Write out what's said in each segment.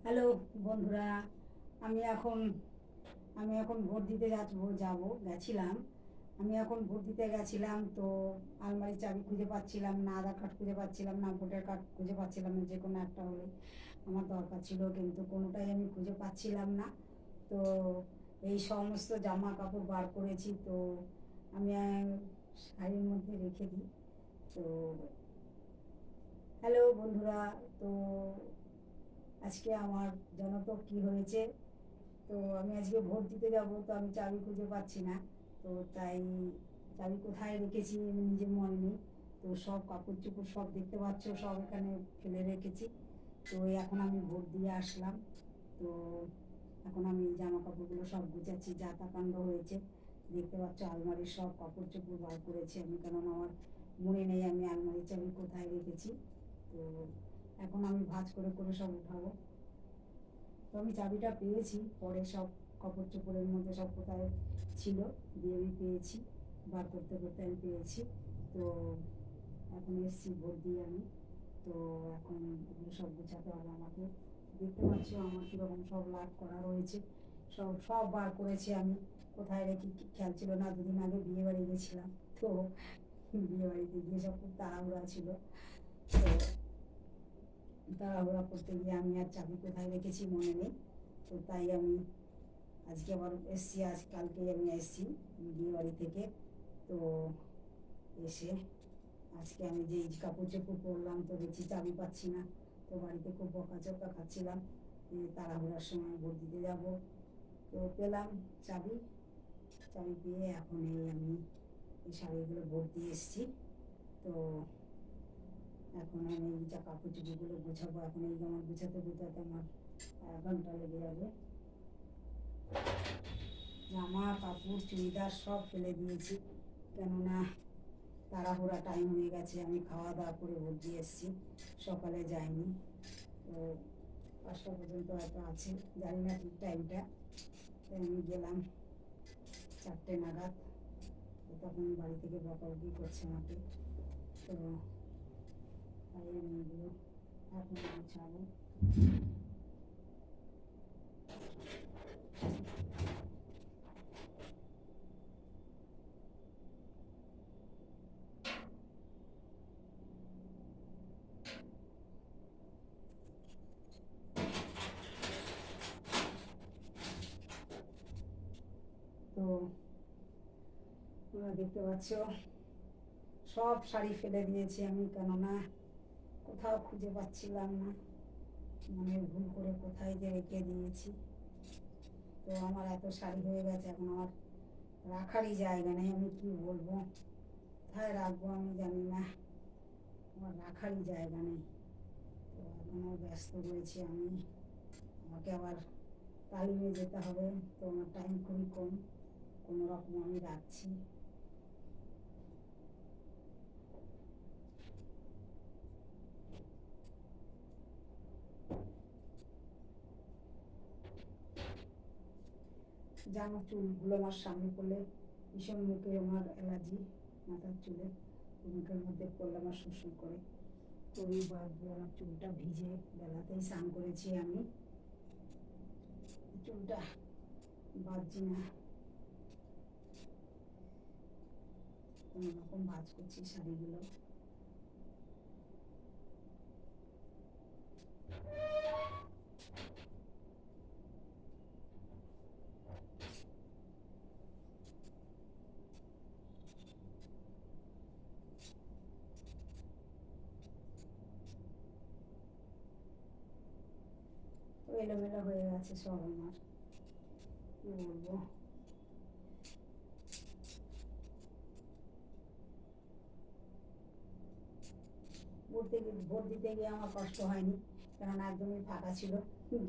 Hello বন্ধুরা, আমি এখন আমি এখন ভোট দিতে গেছিলাম। আমি এখন ভোট দিতে গেছিলাম, তো আলমারির চাবি খুঁজে পাচ্ছিলাম না, আধার কার্ড খুঁজে পাচ্ছিলাম না, ভোটার কার্ড খুঁজে পাচ্ছিলাম না। যে কোনো একটা হলে আমার দরকার ছিল, কিন্তু কোনোটাই আমি খুঁজে পাচ্ছিলাম না। তো এই সমস্ত জামা কাপড় বার করেছি, তো আমি শাড়ির মধ্যে রেখে দিই। তো হ্যালো বন্ধুরা, তো আজকে আমার জানো তো কি হয়েছে। তো আমি আজকে ভোট দিতে যাব, তো আমি চাবি খুঁজে পাচ্ছি না। তো তাই চাবি কোথায় রেখেছি আমি নিজের মনে নেই। তো সব কাপড় চোপড় সব দেখতে পাচ্ছ, সব এখানে ফেলে রেখেছি। তো এখন আমি ভোট দিয়ে আসলাম। তো এখন আমি জামা কাপড়গুলো সব গুছাচ্ছি, যা তা কাণ্ড হয়েছে দেখতে পাচ্ছ। আলমারির সব কাপড় চোপড় বার করেছি আমি, কারণ আমার মনে নেই আমি আলমারির চাবি কোথায় রেখেছি। তো এখন আমি ভাঁজ করে করে সব উঠাবো। তো আমি চাবিটা পেয়েছি, পরে সব কাপড় চোপড়ের মধ্যে সব কোথায় ছিল দিয়ে আমি পেয়েছি, বার করতে করতে আমি পেয়েছি। তো এখন এসছি ভোট দিয়ে আমি। তো এখন এগুলো সব গোছাতে হবে আমাকে। দেখতে পাচ্ছ আমার কীরকম সব লাভ করা রয়েছে, সব সব বার করেছি আমি। কোথায় রেখে খেয়াল ছিল না, দুদিন আগে বিয়ে বাড়ি গেছিলাম। তো বিয়ে বাড়িতে গিয়ে সব খুব তাড়াহুড়া ছিল। তো তাড়াহুড়া করতে গিয়ে আমি আর চাবি কোথায় রেখেছি মনে নেই। তো তাই আমি আজকে আবার এসছি, কালকেই আমি এসছি বিয়ে বাড়ি থেকে। তো এসে আজকে আমি যে এই কাপড় চোপড় পরলাম, তো দেখছি চাবি পাচ্ছি না। তো বাড়িতে খুব বকাচকা খাচ্ছিলাম যে তাড়াহুড়ার সময় ভোট দিতে যাব। তো পেলাম চাবি। চাবি পেয়ে এখন এই আমি এই শাড়িগুলো ভোট দিয়ে এসছি। তো এখন আমি যা কাপড় চোপড়গুলো গোছাবো, এখন এই আমার গোছাতে গোছাতে আমার 1 ঘন্টা লেগে যাবে। জামা কাপড় চুড়িদার সব ফেলে দিয়েছি, কেননা তাড়াহুড়া টাইম হয়ে গেছে। আমি খাওয়া দাওয়া করে ভোট দিয়ে এসেছি, সকালে যাইনি। তো 5টা পর্যন্ত হয়তো আছে, জানি না ঠিক টাইমটা। তাই আমি গেলাম 4টে নাগাদ। তো তখন বাড়ি থেকে বকাবকি করছে আমাকে। তো তাই আমি এগুলো এখন গুছাবো। তো তোমরা দেখতে পাচ্ছ সব শাড়ি ফেলে দিয়েছি আমি, কেননা কোথাও খুঁজে পাচ্ছিলাম না। মনের ভুল করে কোথায় যে রেখে দিয়েছি। তো আমার এত শাড়ি হয়ে গেছে, এখন আমার রাখারই জায়গা নেই। আমি কি বলবো, কোথায় রাখবো আমি জানি না, আমার রাখারই জায়গা নেই। তো এখনও ব্যস্ত রয়েছি আমি, আমাকে আবার তালিমে যেতে হবে। তো আমার টাইম খুবই কম, কোনো রকম আমি রাখছি। জানো, চুলগুলো আমার সামনে পড়লে ভীষণ, মুখে আমার অ্যালার্জি, মাথার চুলে মুখের মধ্যে পড়লে আমার শুষু করে। খুবই বাজবে, আমার চুলটা ভিজে, বেলাতেই স্নান করেছি আমি, চুলটা বাজছি না, কোনো রকম ভাঁজ করছি শাড়িগুলো। এলোমেলো হয়ে গেছে সব আমার, কি বলবো। ভোট দিতে গিয়ে আমার কষ্ট হয়নি, কারণ একদমই ফাঁকা ছিল।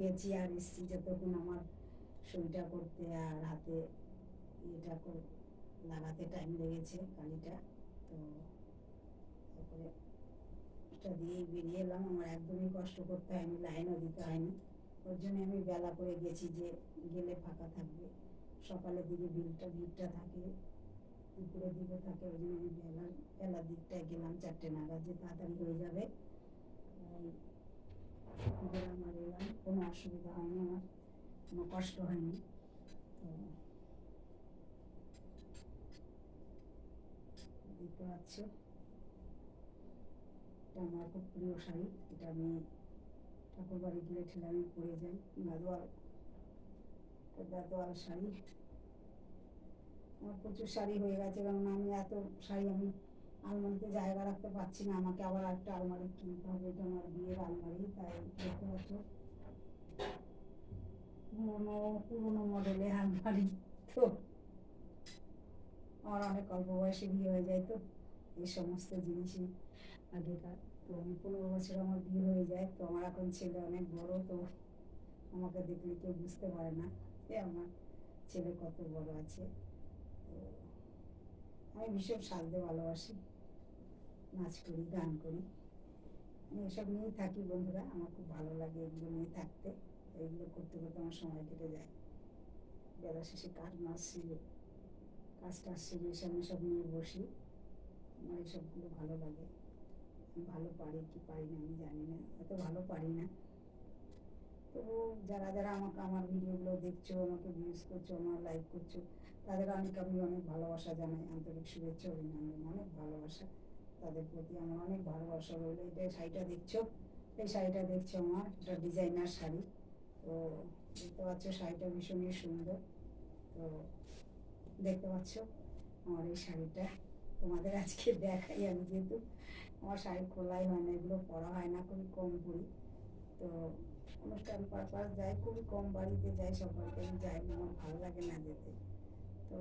গেছি আর এসছি, যতক্ষণ আমার সইটা করতে আর হাতে ইয়েটা লাগাতে টাইম লেগেছে কালিটা। তো তারপরে এটা দিয়েই বেরিয়ে এলাম, আমার একদমই কষ্ট করতে হয়নি, লাইনও দিতে হয়নি। ওর জন্য আমি বেলা করে গেছি, যে গেলে ফাঁকা থাকবে। সকালের দিকে ভিড়টা থাকে, দুপুরের দিকে থাকে, ওই জন্য আমি বেলার দিকটায় গেলাম 4টে নাগাদ, যে তাড়াতাড়ি হয়ে যাবে। গেলাম আর এলাম, কোনো অসুবিধা হয়নি আমার, কোনো কষ্ট হয়নি। তো দেখতে পাচ্ছ, এটা আমার খুব প্রিয় শাড়ি। এটা আমি ঠাকুর বাড়ি গিয়ে ঠেলে আমি পরে যাই, গাদোয়াল শাড়ি। আমার প্রচুর শাড়ি হয়ে গেছে, কারণ আমি এত শাড়ি আমি আলমারিতে জায়গা রাখতে পারছি না, আমাকে আবার একটা আলমারি কিনতে হবে। এটা আমার বিয়ের আলমারি, তাই দেখতে পাচ্ছ পুরোনো পুরোনো মডেলের আলমারি। তো আমার অনেক অল্প বয়সে বিয়ে হয়ে যায়, তো এই সমস্ত জিনিসই আগেকার। তো আমি 15 বছর আমার বিয়ে হয়ে যায়, তো আমার এখন ছেলে অনেক বড়, তো আমাকে দেখলে কেউ বুঝতে পারে না যে আমার ছেলে কত বড় আছে। তো আমি ভীষণ সাজতে ভালোবাসি, নাচ করি, গান করি, আমি এসব নিয়েই থাকি বন্ধুরা। আমার খুব ভালো লাগে এগুলো নিয়ে থাকতে, এগুলো করতে করতে আমার সময় কেটে যায়। বেলা শেষে কাজ টাজ সেরে এসে আমি সব নিয়ে বসি, আমার এসবগুলো ভালো লাগে। আমি ভালো পারি কি পারি না আমি জানি না, এত ভালো পারি না। তবু যারা যারা আমাকে আমার ভিডিওগুলো দেখছো, আমাকে ভিউজ করছো, আমার লাইক করছো, তাদের আমি অনেক ভালোবাসা জানাই, আন্তরিক শুভেচ্ছা অভিনন্দন, অনেক ভালোবাসা তাদের প্রতি আমার, অনেক ভালোবাসা রইল। এটা শাড়িটা দেখছো, এই শাড়িটা দেখছো আমার, এটা ডিজাইনার শাড়ি। তো দেখতে পাচ্ছ শাড়িটা ভীষণই সুন্দর। তো দেখতে পাচ্ছ আমার এই শাড়িটা তোমাদের আজকে দেখাই। আমি যেহেতু আমার শাড়ি খোলাই হয় না, এগুলো পরা হয় না, খুবই কম পরি। তো অনুষ্ঠান পারপাস যাই, খুবই কম বাড়িতে যাই, সব বাড়িতে আমি যাই না, আমার ভালো লাগে না যেতে। তো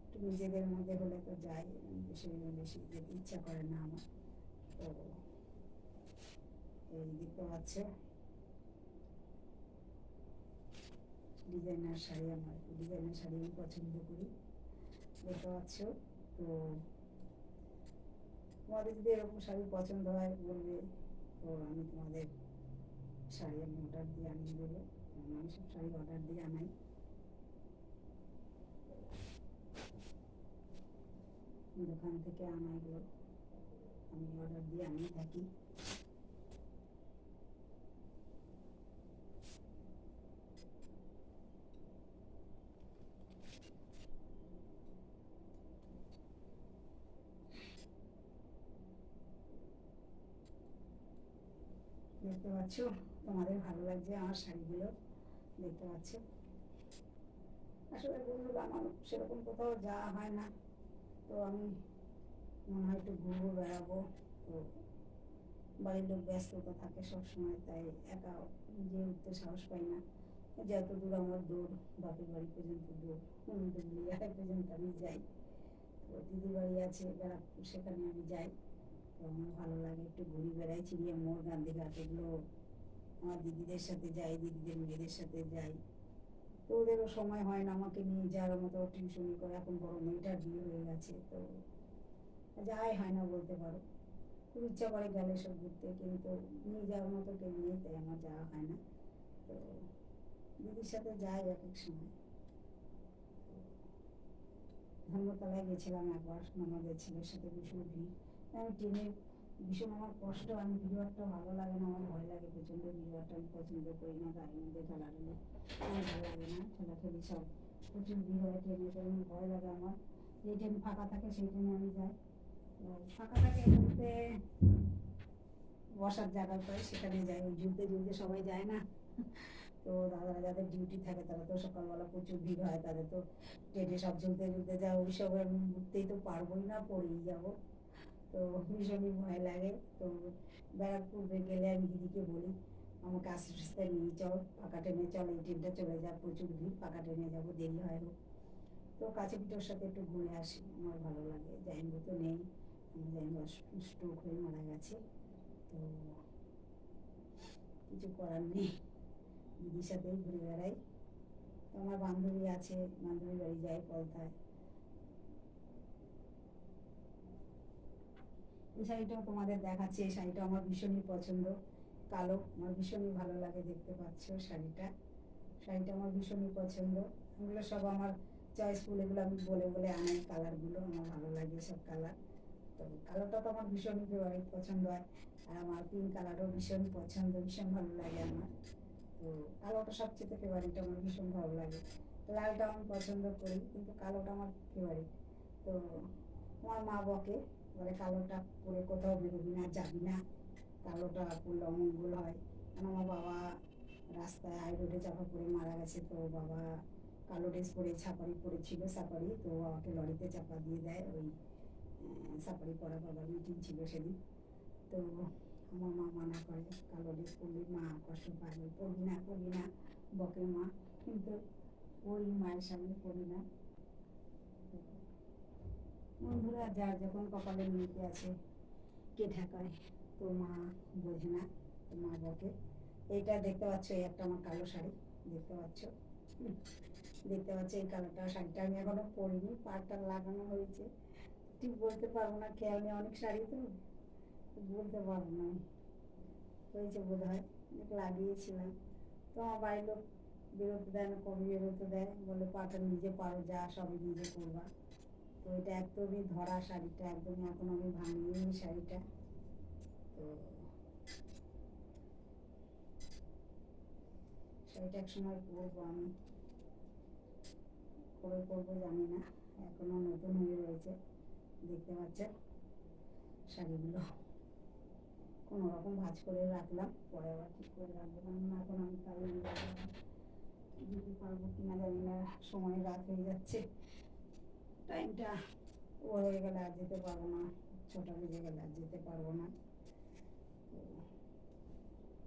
একটু নিজেদের মধ্যে হলে তো যাই, বেশি বেশি যেতে ইচ্ছা করে না আমার। তো এই দেখতে পাচ্ছে ডিজাইনার শাড়ি, আমার ডিজাইনার শাড়ি আমি পছন্দ করি, দেখতে পাচ্ছ। তো তোমাদের যদি এরকম শাড়ি পছন্দ হয় বলবে, তো আমি তোমাদের শাড়ি আমি অর্ডার দিয়ে আনিয়ে দেবো। আমি সব শাড়ি অর্ডার দিয়ে আনাই, দোকান থেকে আনা, এগুলো আমি অর্ডার দিয়ে আনিয়ে থাকি। দেখতে পাচ্ছ তোমাদের ভালো লাগছে আমার শাড়িগুলো, দেখতে পাচ্ছ। আসলে বন্ধুরা আমার সেরকম কোথাও যাওয়া হয় না, তো আমি মনে হয় একটু ঘুরবো, বেড়াবো। তো বাড়ির লোক ব্যস্ততা থাকে সবসময়, তাই একা নিজে উঠতে সাহস পাই না। যত দূর আমার দূর, বাপের বাড়ি পর্যন্ত দূর, দুলিয়া পর্যন্ত আমি যাই। তো দিদির বাড়ি আছে ব্যারাকপুর, সেখানে আমি যাই। তো আমার ভালো লাগে, একটু ঘুরি বেড়াই, চিড়িয়া মোড়, গান্ধীঘাট, এগুলো আমার দিদিদের সাথে যাই, দিদিদের মেয়েদের সাথে যাই। তো ওদেরও সময় হয় না আমাকে নিয়ে যাওয়ার মতো, টিউশনি করে, এখন বড় মেয়েটার বিয়ে হয়ে গেছে, তো যাই হয় না বলতে পারো। খুব ইচ্ছা করে গেলে সব ঘুরতে, কিন্তু নিয়ে যাওয়ার মতো কেউ নেই, তাই আমার যাওয়া হয় না। তো দিদির সাথে যাই এক এক সময়। ধর্মতলায় গেছিলাম একবার আমাদের ছেলের সাথে, ভীষণ ভিড়। আমি ট্রেনে ভীষণ আমার কষ্ট, আমি ভিড়টা ভালো লাগে না, আমার ভয় লাগে প্রচণ্ড, ভিড়টা আমি পছন্দ করি না, গাড়ির মধ্যে ঠেলাঠেলি আমার ভালো লাগে না, ঠেলাঠেলি সব প্রচুর ভিড় হয় ট্রেনে, তো ভয় লাগে আমার। যেই ট্রেন ফাঁকা থাকে সেই ট্রেনে আমি যাই। তো ফাঁকা থাকে বলতে বসার জায়গা পাই, সেখানে যাই। ওই ঝুলতে ঝুলতে সবাই যায় না, তো দাদারা যাদের ডিউটি থাকে তারা তো সকালবেলা প্রচুর ভিড় হয়, তাদের তো ট্রেনে সব ঝুলতে ঝুলতে যায়, ওই সব আমি উঠতেই তো পারবোই না, পড়েই যাবো। তো ভীষণই ভয় লাগে। তো ব্যারাকপুর গেলে আমি দিদিকে বলি আমাকে আস্তে আস্তে নিয়ে চল, ফাঁকা ট্রেনে চল, এই ট্রেনটা চলে যা, প্রচুর ভিড়, ফাঁকা ট্রেনে যাবো, দেরি হয় হোক। তো কাছে পিঠোর সাথে একটু ঘুরে আসি, আমার ভালো লাগে। জাইনবু তো নেই, আমার জাইনবু স্ট্রোক হয়ে মারা গেছে। তো কিছু করার নেই, দিদির সাথেই ঘুরে বেড়াই। তো আমার বান্ধবী আছে, বান্ধবীর বাড়ি যাই পলতায়। এই শাড়িটাও তোমাদের দেখাচ্ছি, এই শাড়িটা আমার ভীষণই পছন্দ, কালো, আমার ভীষণই ভালো লাগে, দেখতে পাচ্ছ শাড়িটা, শাড়িটা আমার ভীষণই পছন্দ। এগুলো সব আমার চয়েসফুল, এগুলো আমি বলে বলে আনাই, কালারগুলো আমার ভালো লাগে সব কালার। তো কালোটা তো আমার ভীষণই ফেভারিট, পছন্দ হয়। আর আমার পিঙ্ক কালারও ভীষণ পছন্দ, ভীষণ ভালো লাগে আমার। তো কালোটা সবচেয়ে ফেভারিট, আমার ভীষণ ভালো লাগে। লালটা আমি পছন্দ করি, কিন্তু কালোটা আমার ফেভারিট। তো আমার মা বকে, বলে কালোটা পরে কোথাও বেরোবি না, যাবি না, কালোটা পরলে অমঙ্গল হয়। কারণ আমার বাবা রাস্তায় হাই রোডে চাপা পড়ে মারা গেছে। তো বাবা কালো ড্রেস পরে সাফারি পরেছিল, সাফারি, তো বাবাকে লরিতে চাপা দিয়ে দেয়। ওই সাফারি পরা বাবার মিটিং ছিল সেদিন। তো আমার মা মানা করে, কালো ড্রেস পরলে মা কষ্ট পাবে, পড়বি না পড়বি না, বকে মা। কিন্তু ওই মায়ের সামনে পড়ি না। বন্ধুরা, যার যখন কপালে নিতে আছে, কে ঠেকায়, তো মা বোঝে না, তো মা বকে। এইটা দেখতে পাচ্ছ, এই একটা আমার কালো শাড়ি দেখতে পাচ্ছ। দেখতে পাচ্ছ এই কালোটা শাড়িটা আমি এখনো পরিনি, পাড়টা লাগানো হয়েছে। ঠিক বলতে পারবো না, খেয়াল নেই, অনেক শাড়ি তো বলতে পারবো না। হয়েছে বোধ হয়, লাগিয়েছিলাম। তো আমার বাড়ির লোক বেরোতে দেয় না, কবে বেরোতে দেয়, বলে পাটা নিজে পারো, যা সবই নিজে করবা। তো এটা একদমই ধরা শাড়িটা, একদমই এখন আমি ভাঙিনি শাড়িটা। তো শাড়িটা এক সময় পরবো আমি, কবে পরবো জানি না, এখনো নতুন হয়ে রয়েছে। দেখতে পাচ্ছেন শাড়িগুলো কোনো রকম ভাঁজ করে রাখলাম, পরে আবার ঠিক করে রাখবো, কারণ এখন আমি কাজে দিতে পারবো কিনা জানি না, সময় রাত হয়ে যাচ্ছে, টাইমটা ও হয়ে গেলে আর যেতে পারবো না, 6টা বেজে গেলে আর যেতে পারবো না।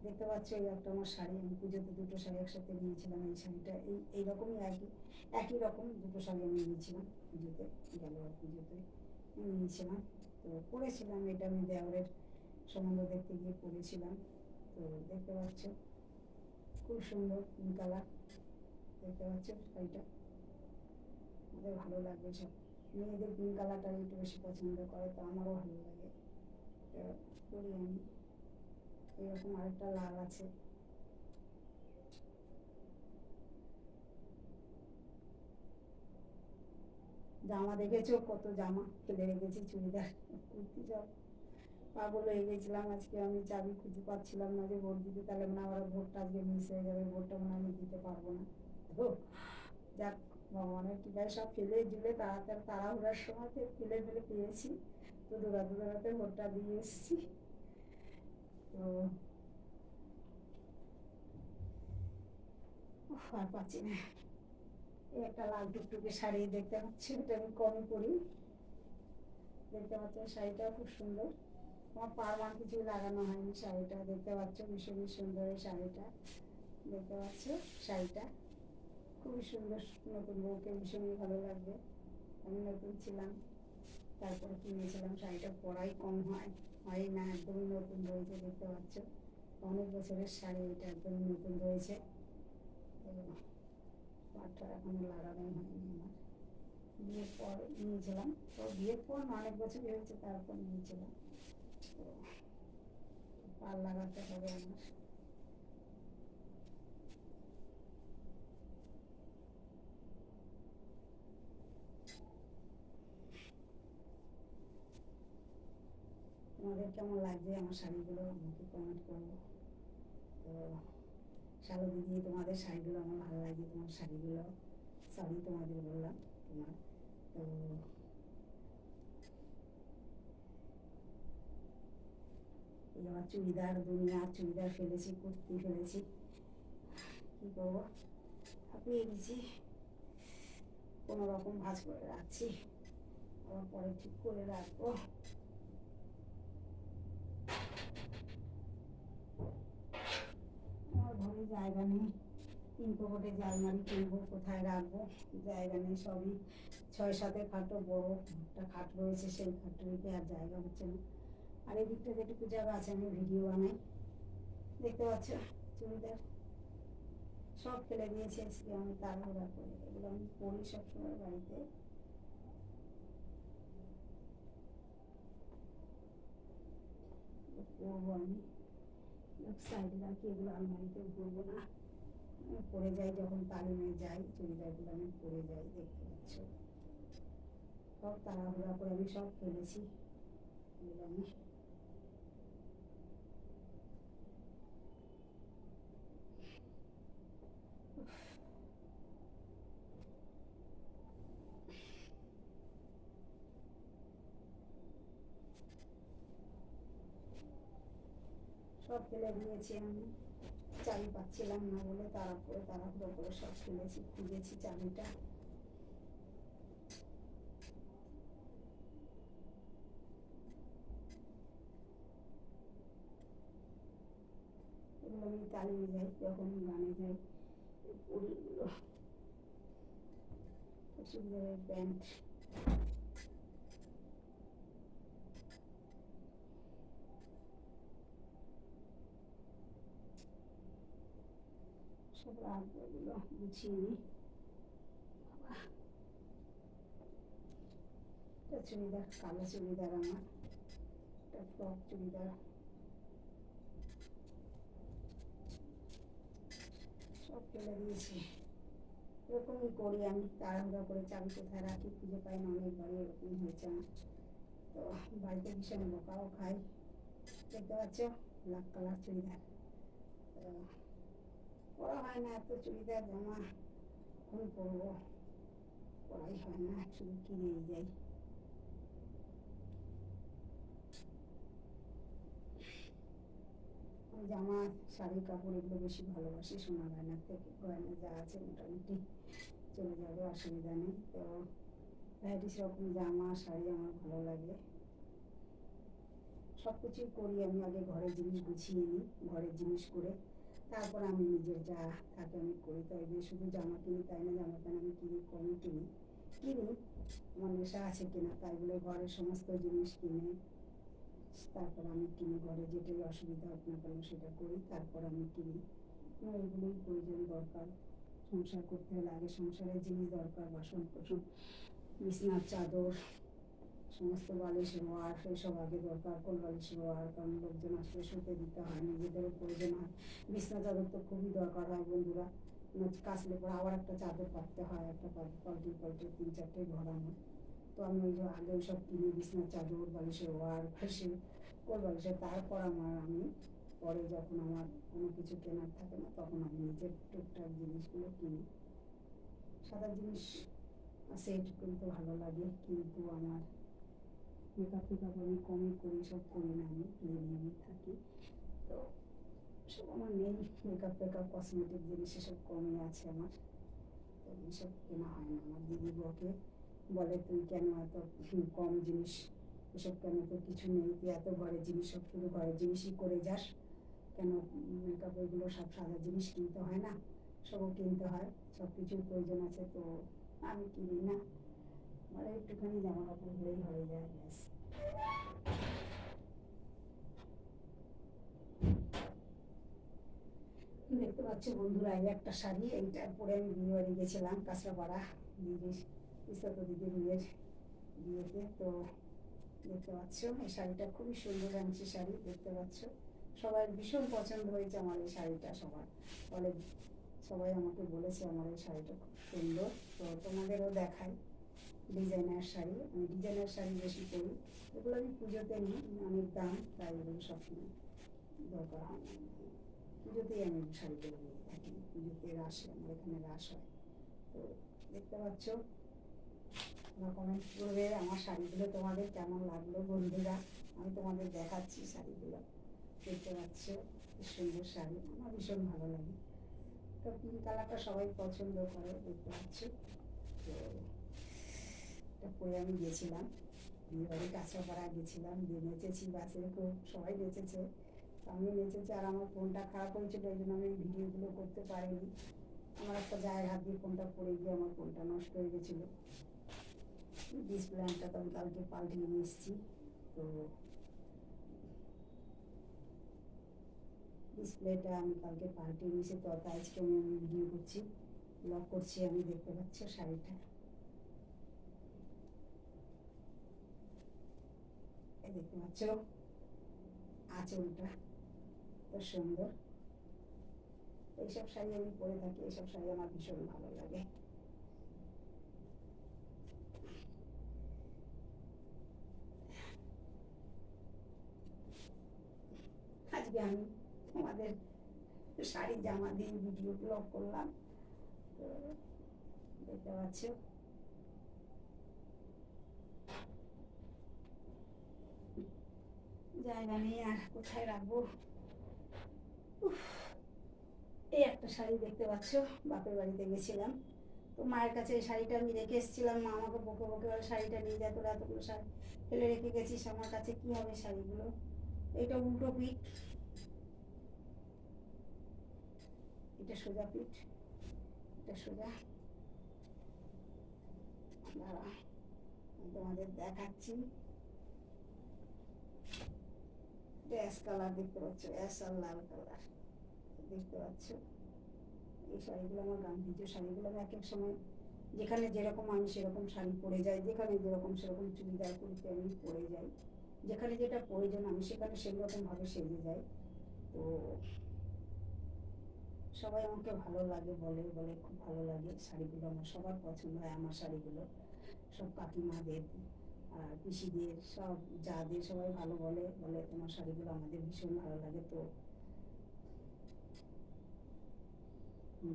দেখতে পাচ্ছ এই একটা আমার শাড়ি, আমি পুজোতে দুটো শাড়ি একসাথে নিয়েছিলাম। এই শাড়িটা এইরকমই একই রকম দুটো শাড়ি আমি নিয়েছিলাম পুজোতে, গেল আর পুজোতে নিয়েছিলাম। তো পরেছিলাম, এটা আমি দেওরের সম্বন্ধ দেখতে গিয়ে পরেছিলাম। তো দেখতে পাচ্ছ খুব সুন্দর পিঙ্ক কালার, দেখতে পাচ্ছ শাড়িটা, আমাদের ভালো লাগবে। সব মেয়েদের পিঙ্ক কালারটা একটু বেশি পছন্দ করে, তো আমারও ভালো লাগে, করি আমি। এরকম আরেকটা লাল আছে, জামা দেখেছো, কত জামা ফেলে রেখেছি, চুড়িদার কুর্তি, সব পাগল হয়ে গেছিলাম। আজকে আমি চাবি খুঁজে পাচ্ছিলাম না যে ভোট দিতে, তাহলে মানে আমার ভোটটা আজকে মিস হয়ে যাবে, ভোটটা মানে আমি দিতে পারবো না। তো যাক, ভগবানের কৃপায় সব ফেলে ঝুলে তাড়াহুড়ার সময় ফেলে ফেলে পেয়েছি। তো দৌড়াতে দৌড়াতে ভোটটা দিয়ে এসেছি। তো আর পাচ্ছি না। এই একটা লাল টুকটুকে শাড়ি দেখতে পাচ্ছি, এটা আমি কমই পরি। দেখতে পাচ্ছ শাড়িটা খুব সুন্দর, আমার পারমান কিছুই লাগানো হয়নি। শাড়িটা দেখতে পাচ্ছ ভীষণই সুন্দর, এই শাড়িটা দেখতে পাচ্ছ, শাড়িটা খুবই সুন্দর, নতুন বউকে ভীষণই ভালো লাগবে। আমি নতুন ছিলাম, তারপরে কিনেছিলাম, শাড়িটা পরাই কম হয় না, একদমই নতুন রয়েছে। দেখতে পাচ্ছ অনেক বছরের শাড়ি, এটা একদমই নতুন রয়েছে। পাটটা এখনো লাগানোই হয়নি আমার, বিয়ের পর নিয়েছিলাম। তো বিয়ের পর অনেক বছর হয়েছে, তারপর নিয়েছিলাম। তো পাল লাগাতে হবে আমার। তোমাদের কেমন লাগছে আমার শাড়িগুলো আমাকে কমেন্ট করো। তো শালো দিদি, তোমাদের শাড়িগুলো আমার ভালো লাগে, তোমার শাড়িগুলো, সরি তোমাদের বললাম, তোমার। তো এই আমার চুড়িদার, দুনিয়া চুড়িদার ফেলেছি, কুর্তি ফেলেছি, কী করবো, হাঁপিয়ে গেছি। কোনো রকম ভাঁজ করে রাখছি, আবার পরে ঠিক করে রাখবো। আমার ঘরে জায়গা নেই, 3 কোটে যে আলমারি কিনবো, কোথায় রাখবো, জায়গা নেই। সবই 6-7 খাটো, বড় একটা খাট রয়েছে, সেই খাটটিতে আর জায়গা হচ্ছে না। আর এই দিকটা যেটুকু জায়গা আছে আমি ভিডিও বানাই। দেখতে পাচ্ছ চুড়িদার সব ফেলে দিয়েছি আজকে আমি তাড়াহুড়া করে, এগুলো আমি পরি সবসময় বাড়িতে। পরবো আমি, সাইডে রাখি, এগুলো আলমারিতে পরবো না, পরে যাই যখন তালিমে যাই, চুড়িদারগুলো আমি পরে যাই। দেখতে পাচ্ছ সব তাড়াহুড়া করে আমি সব ফেলেছি। এগুলো আমি সব ফেলে দিয়েছি আমি, চাবি পাচ্ছিলাম না বলে তাড়াহুড়ো করে সব ফেলেছি, খুঁজেছি চাবিটা। এগুলো আমি তালিয়ে যাই, যখন গানে যাই পরিগুলো, চুড়িদারের প্যান্ট, সব রাখবো, এগুলো গুছিয়ে নিই। এটা চুড়িদার, কালো চুড়িদার আমার, একটা ফ্রক চুড়িদার, সব ফেলে দিয়েছি। এরকমই করি আমি, তাড়াহুড়ো করে চাবি কোথায় রাখি খুঁজে পাই না, অনেকবারই এরকম হয়েছে আমার। তো বাড়িতে ভীষণ বোকাও খাই। দেখতে পাচ্ছ ব্ল্যাক কালার চুড়িদার, পরা হয় না এত চুড়িদার জামা, কখন পরবো, পরাই হয় না, শুধু কিনেই যাই। আমি জামা, শাড়ি, কাপড় এগুলো বেশি ভালোবাসি, সোনা গয়নার থেকে। গয়না যা আছে মোটামুটি চলে যাবে, অসুবিধা নেই। তো ভ্যারাইটিস রকম জামা, শাড়ি আমার ভালো লাগে। সব কিছুই করি আমি, আগে ঘরের জিনিস গুছিয়ে নিই, ঘরের জিনিস করে তারপর আমি নিজের যা থাকে আমি করি। তাই যে শুধু জামা কিনি তাই না, জামা প্যান্ট আমি কিনি, কমই কিনি। আমার নেশা আছে কিনা তাই বলে ঘরের সমস্ত জিনিস কিনে তারপর আমি কিনি। ঘরে যেটাই অসুবিধা হোক না কেন সেটা করি, তারপর আমি কিনি। আমার এগুলোই প্রয়োজন, দরকার। সংসার করতে হলে আগে সংসারের জিনিস দরকার, বাসন কোসন, বিছনার চাদর, সমস্ত বালিশ রোয়ার, এসব আগে দরকার। কোল বালিশ রোয়ার, কারণ লোকজন আসলে শুতে দিতে হয়, নিজেদেরও প্রয়োজন হয়। বিছনা চাদর তো খুবই দরকার হয় বন্ধুরা, কাচলে পরে আবার একটা চাদর পাততে হয়, একটা পাল্টে পাল্টে 3-4টে ঘোরানো। তো আমি ওই যে আগে ওই সব কিনি, বিছনার চাদর, বালিশের ওয়ার, কোল বালিশের। তারপর আমি পরে যখন আমার কোনো কিছু কেনার থাকে না তখন আমি নিজের টুকটাক জিনিসগুলো কিনি। সাদা জিনিস সেট কিনতে ভালো লাগে, কিন্তু আমার মেকআপ টেকআপ আমি কমই করি, সব করি না, আমি প্লেনই থাকি। তো সব আমার নেই, মেকআপ টেকআপ কসমেটিক জিনিস এসব কমই আছে আমার। তো এইসব কেনা হয় না। আমার দিদি বকে, বলে তুই কেন এত কম জিনিস, এসব কেন, তো কিছু নেই, তুই এত ঘরের জিনিস, সব শুধু ঘরের জিনিসই করে যাস কেন, মেকআপ এগুলো সব সাদা জিনিস কিনতে হয় না, সবও কিনতে হয়, সব কিছুর প্রয়োজন আছে। তো আমি কিনি না, আমার একটুখানি জামা কাপড় হলেই হয়ে যায়, ব্যাস। দেখতে পাচ্ছ বন্ধুরা, এই একটা শাড়ি, এইটা পরে আমি বিয়ে বাড়ি গেছিলাম, কাঁচরাপাড়া, দিদির ইসত দিদির বিয়েতে। তো দেখতে পাচ্ছ এই শাড়িটা খুবই সুন্দর, আনছি শাড়ি, দেখতে পাচ্ছ সবাই ভীষণ পছন্দ হয়েছে আমার এই শাড়িটা। সবার বলে, সবাই আমাকে বলেছে আমার এই শাড়িটা খুব সুন্দর। তো তোমাদেরও দেখাই ডিজাইনার শাড়ি। আমি ডিজাইনার শাড়ি বেশি পরি, এগুলো আমি পুজোতে নিই, অনেক দাম, তাই এগুলো সবসময় দরকার হয় না। পুজোতেই আমি শাড়িগুলো নিয়ে থাকি, পুজোতে রাসে, আমার এখানে রাস হয়। তো দেখতে পাচ্ছ, তোমরা কমেন্ট করবে আমার শাড়িগুলো তোমাদের কেমন লাগলো বন্ধুরা। আমি তোমাদের দেখাচ্ছি শাড়িগুলো, দেখতে পাচ্ছ কি সুন্দর শাড়ি, আমার ভীষণ ভালো লাগে। তো পিঙ্ক কালারটা সবাই পছন্দ করে, দেখতে পাচ্ছ। তো এটা পরে আমি গেছিলাম বিয়ে বাড়ি, কাঁচরাপাড়া গেছিলাম, দিয়ে নেচেছি বাসে, খুব সবাই নেচেছে, আমি নেচেছি। আর আমার ফোনটা খারাপ হয়েছিল, এই জন্য আমি ভিডিওগুলো করতে পারিনি। আমার একটা জায়ের হাত দিয়ে ফোনটা পড়ে গিয়ে আমার ফোনটা নষ্ট হয়ে গেছিলো, ডিসপ্লেটা তো আমি কালকে পাল্টিয়ে নিয়ে এসেছি। তো ডিসপ্লেটা আমি কালকে পাল্টিয়ে নিয়েছি, তো আজকে আমি ভিডিও করছি, ব্লগ করছি আমি। দেখতে পাচ্ছ শাড়িটা, দেখতে পাচ্ছ আঁচলটা তো সুন্দর। এইসব শাড়ি আমি পরে থাকি, এইসব শাড়ি আমার ভীষণ ভালো লাগে। আমি তোমাদের শাড়ি জামা দিয়ে ভিডিও ব্লগ করলাম। তো দেখতে পাচ্ছ জায়গা নেই আর কোথায় রাখবো। এই একটা শাড়ি দেখতে পাচ্ছ, বাপের বাড়িতে গেছিলাম, তো মায়ের কাছে এই শাড়িটা আমি রেখে এসেছিলাম। মা আমাকে বকে বকে বলে শাড়িটা নিয়ে যা, তোরা এতগুলো শাড়ি ফেলে রেখে গেছিস, আমার কাছে কি হবে শাড়িগুলো। এটা উল্টো পিঠ, এটা সোজা পিঠ, এটা সোজা। দাঁড়া তোমাদের দেখাচ্ছি। অ্যাশ কালার দেখতে পাচ্ছ, অ্যাশ আর লাল কালার দেখতে পাচ্ছ। এই শাড়িগুলো আমার গাম্ভীর্য শাড়িগুলো আমি এক এক সময় যেখানে যেরকম আমি সেরকম শাড়ি পরে যাই, যেখানে যেরকম সেরকম চুড়িদার কুর্তি আমি পরে যাই, যেখানে যেটা প্রয়োজন আমি সেখানে সেরকমভাবে সেজে যাই। তো সবাই আমাকে ভালো লাগে বলে বলে খুব ভালো লাগে শাড়িগুলো, আমার সবার পছন্দ হয় আমার শাড়িগুলো। সব কাকিমাদের আর পিসিদের সব যাদের সবাই ভালো বলে বলে তোমার শাড়িগুলো আমাদের ভীষণ ভালো লাগে। তো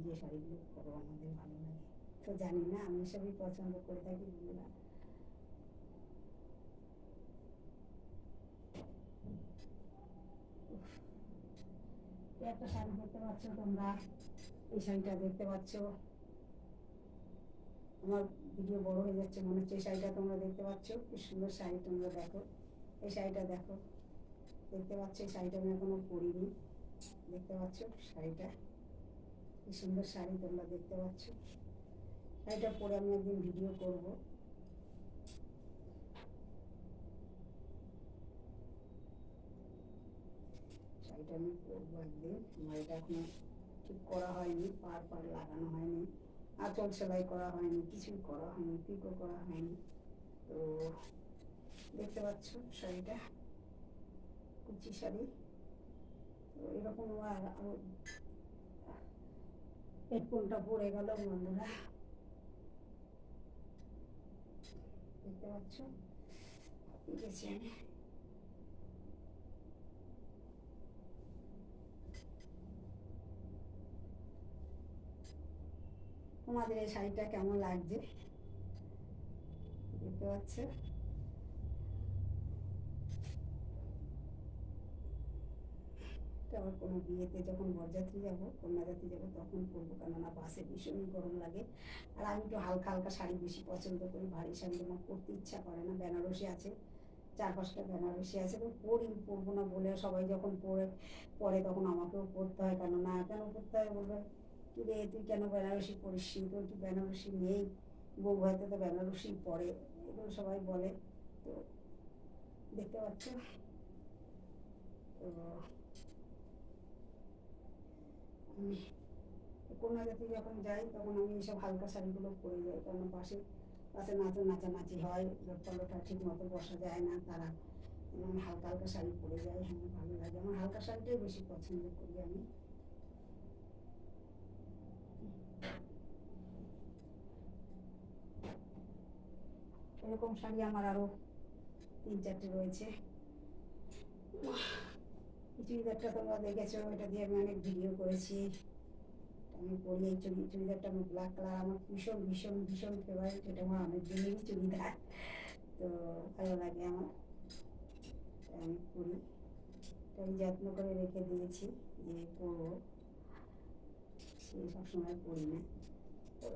যে শাড়িগুলো পরো আমাদের ভালো লাগে। তো জানি না, আমি সবই পছন্দ করে থাকি বন্ধুরা। একটা শাড়ি দেখতে পাচ্ছ তোমরা, এই শাড়িটা দেখতে পাচ্ছ। আমার ভিডিও বড় হয়ে যাচ্ছে মনে হচ্ছে। এই শাড়িটা তোমরা দেখতে পাচ্ছ, কি সুন্দর শাড়ি, তোমরা দেখো এই শাড়িটা দেখো, দেখতে পাচ্ছ এই শাড়িটা আমি এখনো পরিনি, দেখতে পাচ্ছ শাড়িটা কি সুন্দর শাড়ি, তোমরা দেখতে পাচ্ছ। শাড়িটা পরে আমি একদিন ভিডিও করব। শাড়িটা আমি পরবো একদিন। আমার এটা এখনো ঠিক করা হয়নি, পার পার লাগানো হয়নি, আঁচল সেলাই করা হয়নি, কিছুই করা হয়নি, পিকো করা হয়নি। তো দেখতে পাচ্ছ শাড়িটা কুচি শাড়ি। তো এরকম হেডফোনটা পড়ে গেল বন্ধুরা, দেখতে পাচ্ছ দেখেছি আমি। তোমাদের এই শাড়িটা কেমন লাগছে দেখতে পাচ্ছ। আবার কোনো বিয়েতে যখন বরযাত্রী যাবো, কন্যাযাত্রী যাবো তখন পরবো, কেননা বাসে ভীষণই গরম লাগে। আর আমি একটু হালকা হালকা শাড়ি বেশি পছন্দ করি, ভারী শাড়ি আমার পরতে ইচ্ছা করে না। বেনারসি আছে, 4-5টা বেনারসি আছে, তো পরবো না বলে সবাই যখন পরে তখন আমাকেও পরতে হয়। কেননা কেন পরতে হয় বলবে, কি রে তুই কেন বেনারসি পরিস, তোর কি বেনারসি নেই, বউ হয়তো তো বেনারসি পরে, এগুলো সবাই বলে। তো দেখতে পাচ্ছ। তো আমি কন্যাযাত্রী যখন যাই তখন আমি এইসব হালকা শাড়িগুলো পরে যাই, কারণ পাশে নাচানাচি হয়, লোটা ঠিক মতো বসা যায় না, তারা আমি হালকা হালকা শাড়ি পরে যাই। আমার ভালো লাগে, আমার হালকা শাড়িটাই বেশি পছন্দ করি আমি। এরকম শাড়ি আমার আরো 3-4টে রয়েছে। চুড়িদারটা তোমরা দেখেছো, এটা দিয়ে আমি অনেক ভিডিও করেছি। আমি পরি এই চুড়িদারটা, আমার ব্ল্যাক কালার, আমার ভীষণ ভীষণ ভীষণ ফেভারিট। এটা আমার অনেক দিনেরই চুড়িদার, তো ভালো লাগে আমার, আমি পরি। আমি যত্ন করে রেখে দিয়েছি যে পরবো, সে সবসময় পরি না। তো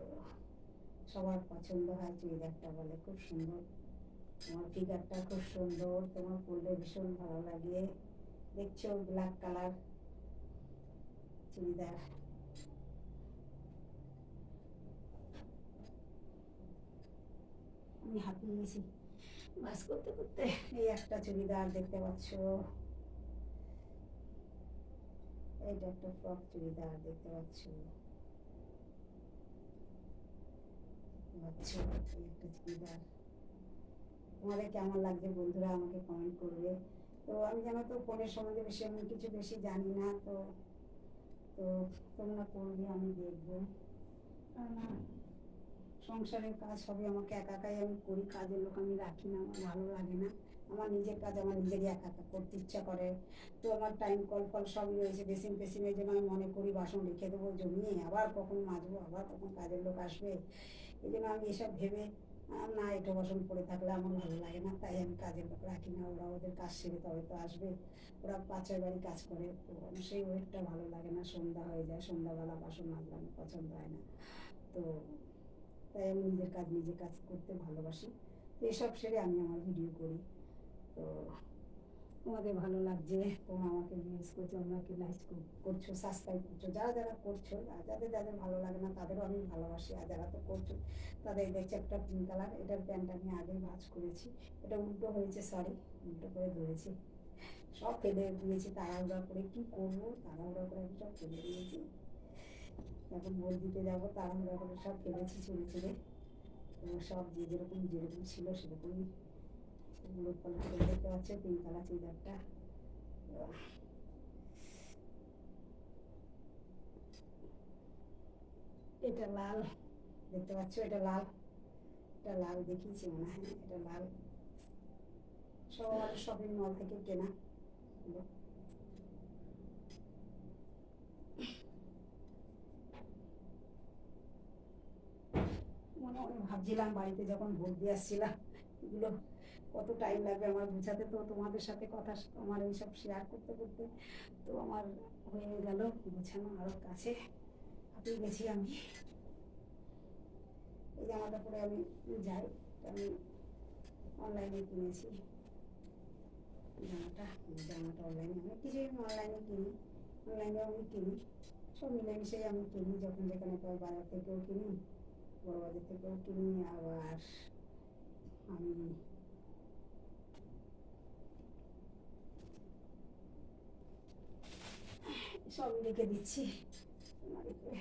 সবার পছন্দ হয় চুড়িদারটা, বলে খুব সুন্দর, তোমার ফিগারটা খুব সুন্দর, তোমার পরলে ভীষণ ভালো লাগে। দেখছো ব্ল্যাক কালার চুড়িদার, আমি হাঁপিয়ে গেছি বাস করতে করতে। এই একটা চুড়িদার দেখতে পাচ্ছ, এইটা একটা ফ্রক চুড়িদার দেখতে পাচ্ছ, এই একটা চুড়িদার। তোমাদের কেমন লাগছে বন্ধুরা আমাকে কমেন্ট করবে। তো আমি জানো তো ফোনের সম্বন্ধে বেশি আমি কিছু বেশি জানি না, তো তো তোমরা করবে আমি দেখবো। সংসারের কাজ সবই আমাকে একাই আমি করি, কাজের লোক আমি রাখি না, আমার ভালো লাগে না। আমার নিজের কাজ আমার নিজেরই একা একা করতে ইচ্ছা করে। তো আমার টাইম কল ফল সবই রয়েছে, বেসিন টেসিনের জন্য আমি মনে করি বাসন রেখে দেবো জমিয়ে, আবার কখন মাজবো, আবার কখন কাজের লোক আসবে। এই জন্য আমি এসব ভেবে না, এঁটো বাসন পড়ে থাকলে আমার ভালো লাগে না, তাই আমি কাজের লোক রাখি না। ওরা ওদের কাজ সেরে তবে তো আসবে। ওরা 5-6 বাড়ি কাজ করে, তো আমার সেই ওয়েটটা ভালো লাগে না, সন্ধ্যা হয়ে যায়, সন্ধ্যাবেলা বাসন মাজলে আমার পছন্দ হয় না। তো তাই আমি নিজের কাজ নিজে কাজ করতে ভালোবাসি। তো এসব সেরে আমি আমার ভিডিও করি। তো তোমাদের ভালো লাগছে, তোমরা আমাকে ভিউজ করছো, আমাকে লাইক করছো, সাবস্ক্রাইব করছো, যারা যারা করছো, যাদের যাদের ভালো লাগে না তাদেরও আমি ভালোবাসি, আর যারা তো করছো তাদের দেখছি একটা পিঙ্ক কালার, এটার প্যান্ট আমি আগেই ভাঁজ করেছি, এটা উল্টো হয়েছে, সরি, উল্টো করে ধরেছি, সব ফেলে দিয়েছি তাড়াহুড়া করে, কি করবো তাড়াহুড়া করে আমি সব ফেলে দিয়েছি। এখন বই দিতে যাবো, তাড়াহুড়া করে সব ফেলেছি ছুঁড়ে ছুঁড়ে। তো সব যে যেরকম যেরকম ছিল সেরকমই হলুদ কালার করে দেখতে পাচ্ছে, পিঙ্ক কালার চুড়িদারটা। এটা লাল, দেখতে পাচ্ছ, এটা লাল, এটা লাল দেখিয়েছি মনে হয়, এটা লাল, সব আমার শপিং মল থেকে কেনা। মনে মনে ভাবছিলাম বাড়িতে যখন ভোট দিয়ে আসছিলাম, এগুলো কত টাইম লাগবে আমার বোঝাতে, তো তোমাদের সাথে কথা আমার এইসব শেয়ার করতে করতে তো আমার হয়ে গেল গোছানো আরও কাছে, হাঁপিয়ে গেছি আমি। এই জামাটা পরে আমি যাই, আমি অনলাইনে কিনেছি জামাটা, অনলাইনে অনেক কিছুই আমি অনলাইনে কিনি, অনলাইনেও আমি কিনি, সব মিলেমিশেই আমি কিনি, যখন যেখানে পাই, বাজার থেকেও কিনি, বড় বাজার থেকেও কিনি, আবার আমি সব রেখে দিচ্ছি তোমাদেরকে।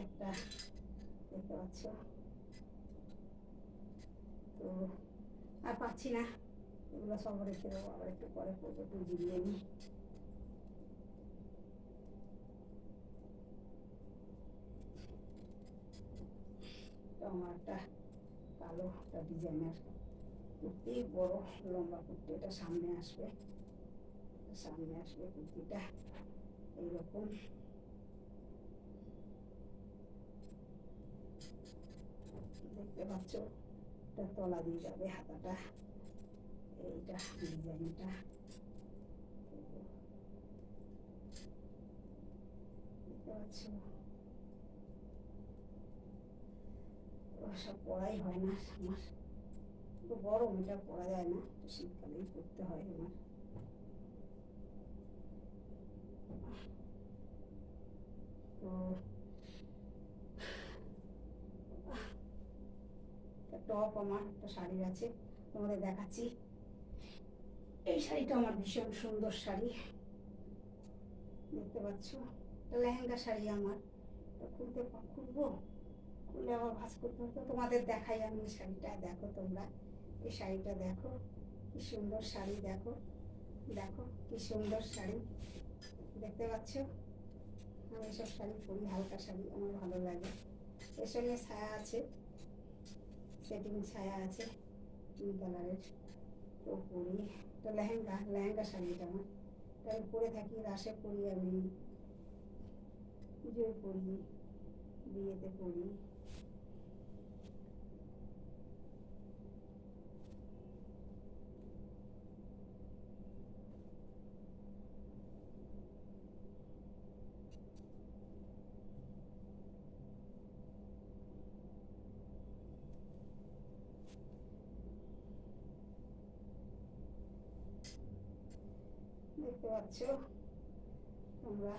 একটা দেখতে পাচ্ছ, তো আর পাচ্ছি না, এগুলো সব রেখে দেবো, আবার একটু পরে করবো, একটু জিরিয়ে নিই। আমার একটা কালো একটা ডিজাইনার কুর্তি, বড় লম্বা কুর্তি, এটা সামনে আসবে, কুর্তিটা এইরকম, দেখতে পাচ্ছ, এটা তলা দিয়ে যাবে হাতাটা, এইটা ডিজাইনটা দেখতে পাচ্ছ। সব পরাই হয় না আমার, তো গরম, এটা পরা যায় না, শীতকালেই পরতে হয় আমার। তো টপ, আমার একটা শাড়ি আছে, তোমাদের দেখাচ্ছি। এই শাড়িটা আমার ভীষণ সুন্দর শাড়ি, দেখতে পাচ্ছ, লেহেঙ্গা শাড়ি আমার, খুলবো, খুলে আবার ভাঁজ করতে হতো, তোমাদের দেখাই আমি এই শাড়িটা, দেখো তোমরা, এই শাড়িটা দেখো, কি সুন্দর শাড়ি, দেখো দেখো কি সুন্দর শাড়ি, দেখতে পাচ্ছ। আমি এসব শাড়ি পরি, হালকা শাড়ি আমার ভালো লাগে, এর সঙ্গে ছায়া আছে, সেটিং ছায়া আছে পিঙ্ক কালারের, তো পরি, তো লেহেঙ্গা শাড়ি, এটা আমার, তাই পরে থাকি, রাসে পরি, আমি পুজোয় পরি, বিয়েতে পরি। দেখতে পাচ্ছ তোমরা,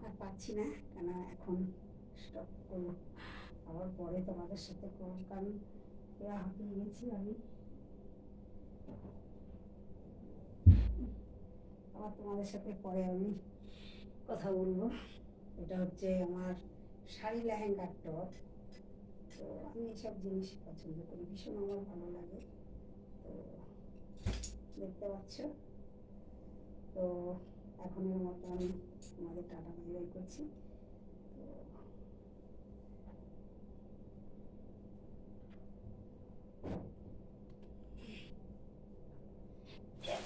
আর পাচ্ছি না কেন, এখন স্টপ করবো, আবার পরে তোমাদের সাথে করবো, কারণ হাঁপিয়ে গেছি আমি, আবার তোমাদের সাথে পরে আমি কথা বলবো। এটা হচ্ছে আমার শাড়ি লেহেঙ্গার টপ, তো আমি এসব জিনিস পছন্দ করি, ভীষণ আমার ভালো লাগে। তো দেখতে পাচ্ছ, তো এখনের মতো আমি তোমাদের টাটা বাই বাই করছি।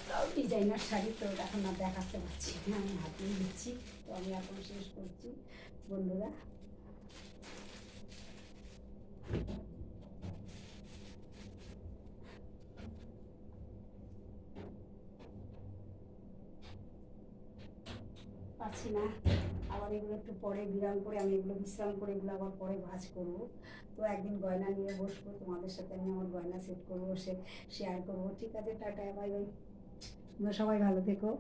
তো ডিজাইনার শাড়ি তো এখন আর দেখাতে পারছি না, আমি হাতেই দিচ্ছি। তো আমি এখন শেষ করছি বন্ধুরা। পারছি না, আবার এগুলো একটু পরে বিরাম করে, আমি এগুলো বিশ্রাম করে এগুলো আবার পরে ভাঁজ করব। তো একদিন গয়না নিয়ে বসবো, তোমাদের সাথে আমি আমার গয়না সেট করবো, শেয়ার করবো। ঠিক আছে, টাটা বাই বাই, তোমরা সবাই ভালো থেকো।